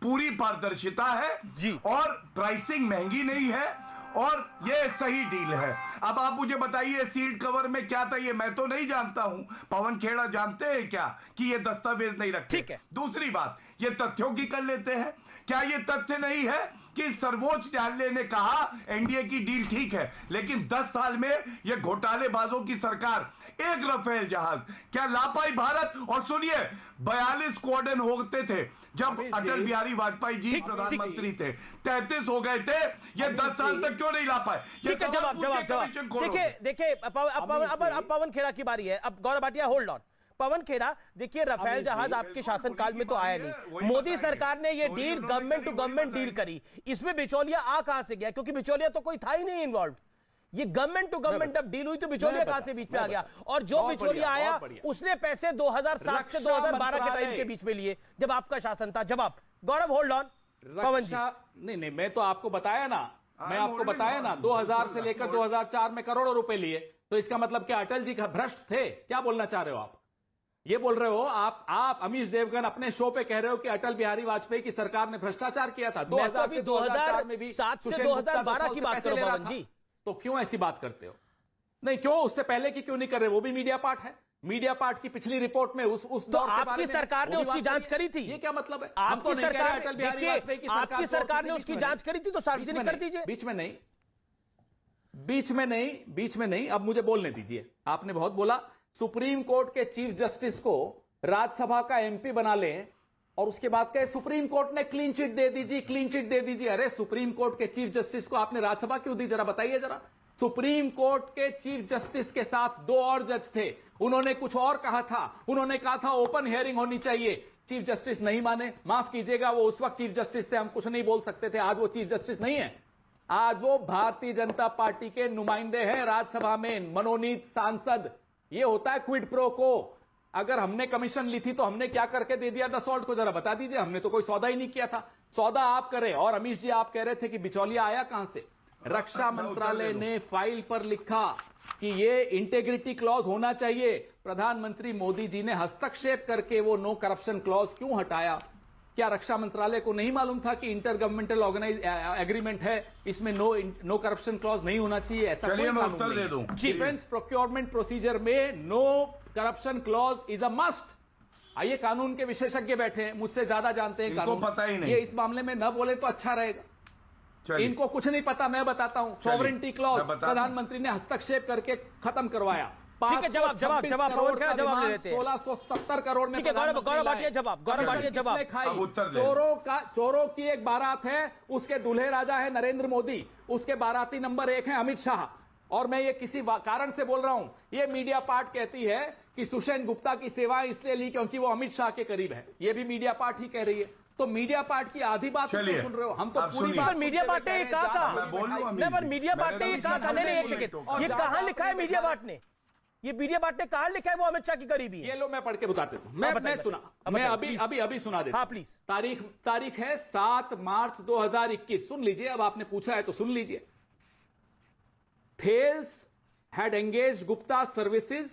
पूरी पारदर्शिता है जी। और प्राइसिंग महंगी नहीं है और ये सही डील है। अब आप मुझे बताइए सीट कवर में क्या था, ये मैं तो नहीं जानता हूं, पवन खेड़ा जानते हैं क्या कि ये दस्तावेज नहीं रखते? ठीक है। दूसरी बात, ये तथ्यों की कर लेते हैं। क्या ये तथ्य नहीं है कि सर्वोच्च न्यायालय ने कहा एनडीए की डील ठीक है, लेकिन 10 साल में ये घोटालेबाजों की सरकार, एक रफेल जहाज, क्या ला पाई भारत? और सुनिए, 42 स्क्वाड्रन होते थे जब अटल बिहारी वाजपेयी जी प्रधानमंत्री थे, 33 हो गए थे, ये 10 साल तक क्यों नहीं ला पाए? ठीक है, जवाब। देखिए अब पवन खेड़ा की बारी है। अब गौरव भाटिया होल्ड ऑन। पवन खेड़ा, देखिए राफेल जहाज आपके शासनकाल में तो आया नहीं, मोदी सरकार ने ये deal government to government deal करी, इसमें बिचौलिया आ कहां से गया? क्योंकि बिचौलिया तो कोई था ही नहीं इन्वॉल्व। ये गवर्नमेंट टू गवर्नमेंट अब डील हुई तो बिचौलिया कहां से बीच में आ गया? और जो बिचौलिया आया उसने पैसे 2007 से 2012 के टाइम के बीच में लिए जब आपका शासन था। जवाब गौरव, होल्ड ऑन। पवन जी, नहीं, मैं तो आपको बताया ना, मैं आपको बताया ना, 2000 से लेकर 2004 में करोड़ों रुपए लिए। तो इसका मतलब क्या अटल जी भ्रष्ट थे? क्या बोलना चाह रहे हो आप? ये बोल रहे हो आप अमीश देवगन अपने शो पे कह रहे हो कि अटल बिहारी वाजपेयी की सरकार ने भ्रष्टाचार किया था। 2000 से 2007 से 2012 की बात करो पवन जी। तो क्यों ऐसी बात करते हो? नहीं, क्यों उससे पहले की क्यों नहीं कर रहे? वो भी मीडिया पार्ट है। मीडिया पार्ट की पिछली रिपोर्ट में उस तो आपकी सरकार ने उसकी जांच करी थी। ये क्या मतलब है? आपकी सरकार, देखिए आपकी सरकार ने उसकी जांच करी थी तो सार्वजनिक कर दीजिए। बीच में नहीं। अब मुझे बोलने दीजिए। आपने बहुत बोला। सुप्रीम कोर्ट के चीफ जस्टिस को राज्यसभा का एमपी बना ले और उसके बाद कहे सुप्रीम कोर्ट ने क्लीन चिट दे दीजिए। अरे सुप्रीम कोर्ट के चीफ जस्टिस को आपने राज्यसभा क्यों दी? जरा बताइए जरा। सुप्रीम कोर्ट के चीफ जस्टिस के साथ 2 और जज थे, उन्होंने कुछ और कहा था। उन्होंने कहा था ओपन हियरिंग होनी चाहिए, चीफ जस्टिस नहीं माने। माफ कीजिएगा, वो उस वक्त चीफ जस्टिस थे, हम कुछ नहीं बोल सकते थे। आज वो चीफ जस्टिस नहीं है, आज वो भारतीय जनता पार्टी के नुमाइंदे हैं राज्यसभा में, मनोनीत सांसद। ये होता है क्विड प्रो को। अगर हमने कमीशन ली थी तो हमने क्या करके दे दिया दसॉल्ट को? जरा बता दीजिए। हमने तो कोई सौदा ही नहीं किया था। सौदा आप करें। और अमीश जी, आप कह रहे थे कि बिचौलिया आया कहां से? रक्षा मंत्रालय ने फाइल पर लिखा कि ये इंटेग्रिटी क्लॉज होना चाहिए। प्रधानमंत्री मोदी जी ने हस्तक्षेप करके वो नो करप्शन क्लॉज क्यों हटाया? क्या रक्षा मंत्रालय को नहीं मालूम था कि इंटर गवर्नमेंटल एग्रीमेंट है, इसमें नो करप्शन क्लॉज नहीं होना चाहिए? ऐसा कोई कानून नहीं। डिफेंस प्रोक्योरमेंट प्रोसीजर में no corruption clause is a must. आइए, कानून के विशेषज्ञ बैठे हैं, मुझसे ज्यादा जानते हैं कानून। पता ही नहीं। ये इस मामले में न बोले तो अच्छा रहेगा। इनको कुछ नहीं पता, मैं बताता हूं। सॉवरेंटी क्लॉज प्रधानमंत्री ने हस्तक्षेप करके खत्म करवाया। ठीक है, जवाब पवन खेड़ा जवाब ले लेते हैं। 1670 करोड़ में। ठीक है, गौरव भाटिया जवाब। चोरों की एक बारात है, उसके दूल्हे राजा है नरेंद्र मोदी, उसके बाराती नंबर 1 है अमित शाह। और मैं ये किसी कारण से बोल रहा हूं, ये मीडिया पार्ट कहती है कि सुषेण गुप्ता की सेवाएं इसलिए ली क्योंकि वो अमित शाह के करीब है। ये भी मीडिया पार्ट ही कह रही है। तो मीडिया पार्ट की आधी बात तो सुन रहे हो, हम तो पूरी बात। मीडिया पार्ट ने कहा मीडिया पार्ट ने ये कहा, नहीं एक सेकंड, ये कहां लिखा है मीडिया पार्ट ने? ये मीडिया पार्ट ने कहां लिखा है वो अमित शाह की करीबी है? ये लो, मैं पढ़ के बताते हूं। मैं सुना, मैं अभी सुना देता। हाँ प्लीज। तारीख है 7 मार्च 2021। सुन लीजिए, अब आपने पूछा है तो सुन लीजिए। Thales had engaged Gupta services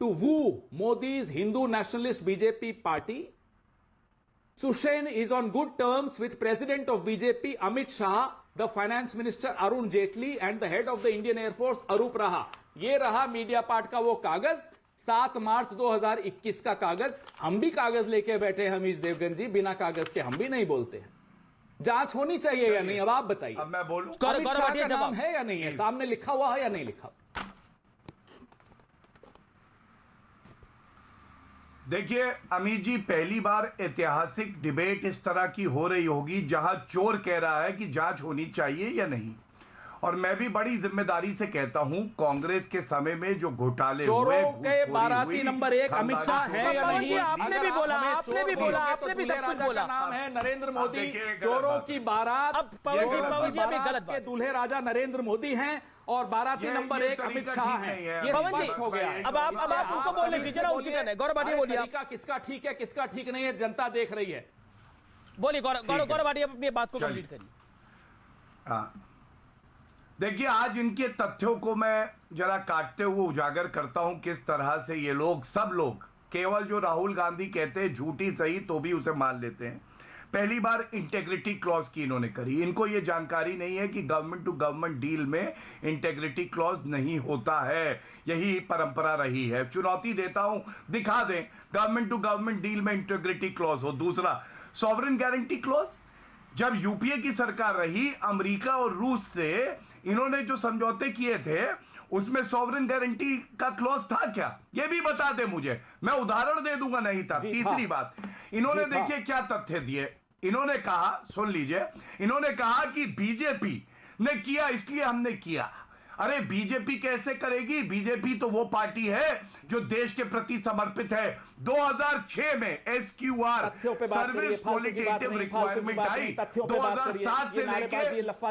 to woo Modi's Hindu nationalist BJP party. Sushen is on good terms with President of BJP Amit Shah, the Finance Minister Arun Jaitley and the head of the Indian Air Force Arup Raha. ये रहा media part का वो कागज, 7 मार्च 2021 का कागज। हम भी कागज लेके बैठे हैं अमीश देवगन जी, बिना कागज के हम भी नहीं बोलते हैं। जांच होनी चाहिए या नहीं? अब आप बताइए। अब मैं बोलूं, अमित शाह का नाम है या नहीं है? सामने लिखा हुआ है या नहीं लिखा? देखिए अमित जी, पहली बार ऐतिहासिक डिबेट इस तरह की हो रही होगी जहां चोर कह रहा है कि जांच होनी चाहिए या नहीं। और मैं भी बड़ी जिम्मेदारी से कहता हूं, कांग्रेस के समय में जो घोटाले हुए, के बाराती नंबर 1 अमित शाह है या नहीं? आपने भी बोला आपने भी सब कुछ बोला। नाम है नरेंद्र मोदी। चोरों की बारात। अब पवन जी अभी गलत के दूल्हे राजा नरेंद्र मोदी हैं और बाराती नंबर 1 अमित शाह है। ये पवन जी हो गया। अब आप उनको बोलने दीजिए ना, उनकी टर्न है। गौरव भाटिया बोलिए। किसका ठीक है किसका ठीक नहीं है, जनता देख रही है। बोलिए गौरव भाटिया, अपनी बात को कंप्लीट करिए। देखिए, आज इनके तथ्यों को मैं जरा काटते हुए उजागर करता हूं, किस तरह से ये लोग, सब लोग, केवल जो राहुल गांधी कहते हैं झूठी सही तो भी उसे मान लेते हैं। पहली बार इंटेग्रिटी क्लॉज की इन्होंने करी। इनको यह जानकारी नहीं है कि गवर्नमेंट टू गवर्नमेंट डील में इंटेग्रिटी क्लॉज नहीं होता है, यही परंपरा रही है। चुनौती देता हूं, दिखा दें गवर्नमेंट टू गवर्नमेंट डील में इंटेग्रिटी क्लॉज हो। दूसरा, सॉवरेन गारंटी क्लॉज, जब यूपीए की सरकार रही, अमेरिका और रूस से इन्होंने जो समझौते किए थे उसमें सॉवरेन गारंटी का क्लॉज था क्या, यह भी बता दे मुझे, मैं उदाहरण दे दूंगा नहीं था। तीसरी बात, इन्होंने देखिए क्या तथ्य दिए। इन्होंने कहा, सुन लीजिए, इन्होंने कहा कि बीजेपी ने किया इसलिए हमने किया। अरे बीजेपी कैसे करेगी? बीजेपी तो वो पार्टी है जो देश के प्रति समर्पित है। 2006 में एसक्यूआर सर्विस क्वालिटेटिव रिक्वायरमेंट आई, 2007 से लेकर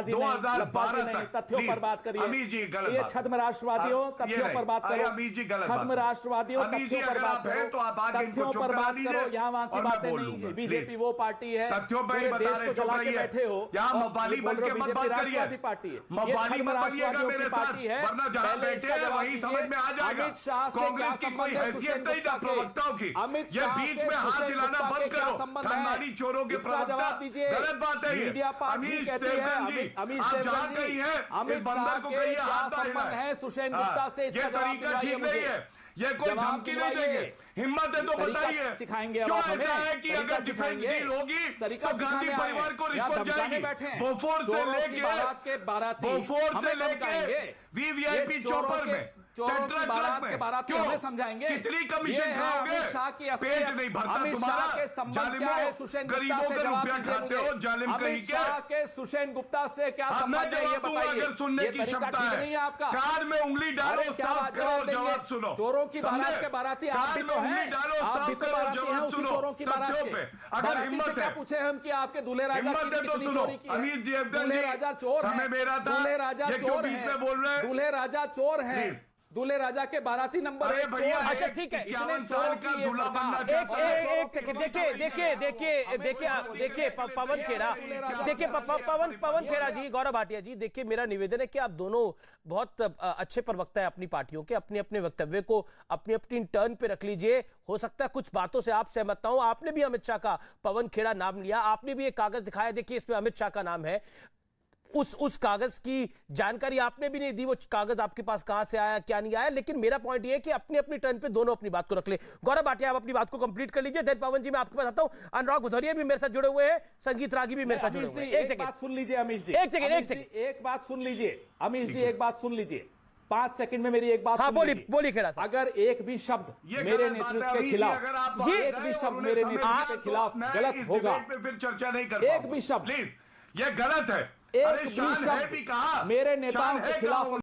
2012 तक। अमीर जी गलत बात, छद्म राष्ट्रवादियों तथ्यों पर बात करो। अमीर जी गलत बात, छद्म राष्ट्रवादियों अमीर जी तथ्यों पर अगर बात आप हैं तो आप आगे इनको चुप करा दीजिए यहाँ वहां की और मैं बातें बोल नहीं। लूंगा। बीजेपी वो पार्टी है, तथ्यों पर ही बता रहे, चुप रहिए। यहाँ मवाली बन के मत बात करिए, मवाली मत बनिएगा मेरे साथ, वरना जहां बैठे हैं वही समझ में आ जाएगा। कांग्रेस की कोई हैसियत नहीं ना प्रवक्ताओं की, ये बीच में हाथ हिलाना बंद करो। खानदानी चोरों के प्रवक्ता, गलत बात है ये। अमीश देवगन जी, आप जहां कहीं हैं इस बंदर को कहिए हाथ ना हिलाए। सुषेण गुप्ता से ये तरीका ठीक नहीं है, ये कोई धमकी नहीं देंगे। हिम्मत है तो बताइए, सिखाएंगे। क्यों ऐसा है कि अगर डिफेंस डील होगी तो गांधी परिवार को रिश्वत जाएगी? बोफोर्स से लेके वीवीआईपी चौपर में, टेट्रा ट्रक में, क्यों समझाएंगे? कितनी कमीशन खाओगे? पेट नहीं भरता तुम्हारा, जालिमों, गरीबों का रुपया खाते हो, जालिम कहीं के। सुषेण गुप्ता से क्या मैं जवाब दूंगा अगर सुनने की क्षमता है। कार में उंगली डालो, साफ करो, जवाब सुनो। चोरों की बारात के बाराती कार में उंगली डालो, साफ करो, जवाब सुनो। तथ्यों पे अगर हिम्मत है, पूछे हम कि आपके दूल्हे राजा हिम्मत है तो सुनो। अमीर जी अब्दुल जी, समय मेरा था, ये क्यों बीच में बोल रहे हैं? दूल्हे राजा चोर हैं, दूल्हे राजा के बाराती नंबर। अरे भैया, अच्छा ठीक है, 51 साल का दूल्हा बनना चाहता है। एक सेकंड, देखिए पवन खेड़ा, देखिए पवन खेड़ा जी, गौरव भाटिया जी, देखिए मेरा निवेदन है कि आप दोनों बहुत अच्छे प्रवक्ता हैं अपनी पार्टियों के, अपने अपने वक्तव्य को अपनी अपनी टर्न पे रख लीजिए। हो सकता है कुछ बातों से आप सहमत ना हो। आपने भी अमित शाह का पवन खेड़ा नाम लिया, आपने भी एक कागज दिखाया, देखिए इसमें अमित शाह का नाम है। उस कागज की जानकारी आपने भी नहीं दी, वो कागज आपके पास कहां से आया क्या नहीं आया। लेकिन मेरा पॉइंट ये है कि अपनी अपनी टर्न पे दोनों अपनी बात को रख ले। गौरव भाटिया आप अपनी बात को कंप्लीट कर लीजिए, देन पवन जी मैं आपके पास आता हूं। अनुराग भदौरिया भी मेरे साथ जुड़े हुए हैं, संगीत रागी भी मेरे साथ जुड़े हुए हैं। एक सेकंड सुन लीजिए अमीश जी, एक सेकंड एक बात सुन लीजिए अमीश जी, एक बात सुन लीजिए 5 सेकंड में मेरी एक बात। हाँ बोलिए खेड़ा साहब। अगर एक भी शब्द मेरे नेतृत्व के खिलाफ, एक भी शब्द मेरे नेतृत्व के खिलाफ गलत होगा, फिर चर्चा नहीं कर, एक भी शब्द प्लीज, ये गलत है। एक अरे भी शान है शब्द भी कहा, मेरे नेताओं शान है के खिलाफ कहा।